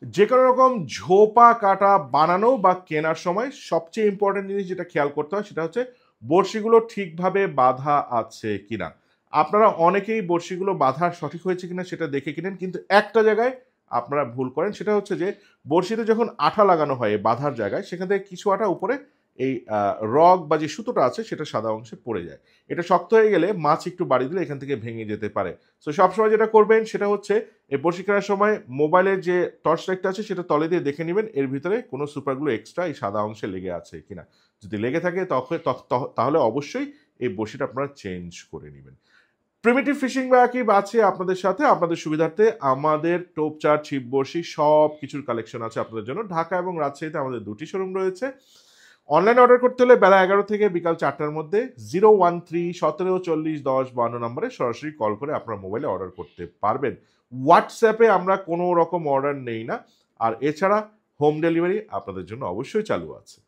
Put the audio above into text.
যে কোনো রকম ঝোপা কাটা বানানো বা কেনার সময় সবচেয়ে ইম্পর্টেন্ট জিনিস যেটা খেয়াল করতে হয় সেটা হচ্ছে বড়শিগুলো ঠিকভাবে বাঁধা আছে কিনা। আপনারা অনেকেই বড়শিগুলো বাঁধা সঠিক হয়েছে কিনা সেটা দেখে কিনেন, কিন্তু একটা জায়গায় আপনারা ভুল করেন, সেটা হচ্ছে যে বড়শিতে যখন আঠা লাগানো হয় এই বাঁধার জায়গায়, সেখান থেকে কিছু আঠা উপরে এই রগ বা যে সুতোটা আছে সেটা সাদা অংশে পড়ে যায়। এটা শক্ত হয়ে গেলে মাছ একটু বাড়ি দিলে এখান থেকে ভেঙে যেতে পারে। সো সবসময় যেটা করবেন সেটা হচ্ছে এই বড়শি কেনার সময় মোবাইলের যে টর্চ লাইটটা আছে সেটা তলে দিয়ে দেখে নেবেন এর ভিতরে কোনো সুপারগুলো এক্সট্রা এই সাদা অংশে লেগে আছে কিনা। যদি লেগে থাকে তাহলে অবশ্যই এই বড়শিটা আপনারা চেঞ্জ করে নেবেন। প্রিমিটিভ ফিশিং ব্যাকিব আছে আপনাদের সাথে, আপনাদের সুবিধার্থে আমাদের টোপ চার ছিপ বড়শি সব কিছুর কালেকশন আছে আপনাদের জন্য। ঢাকা এবং রাজশাহীতে আমাদের দুটি শোরুম রয়েছে। অনলাইন অর্ডার করতে হলে বেলা 11 থেকে বিকাল 4টার মধ্যে 013-1740-10-52 নম্বরে সরাসরি কল করে আপনার মোবাইলে অর্ডার করতে পারবেন। হোয়াটসঅ্যাপে আমরা কোনো রকম অর্ডার নেই না। আর এছাড়া হোম ডেলিভারি আপনাদের জন্য অবশ্যই চালু আছে।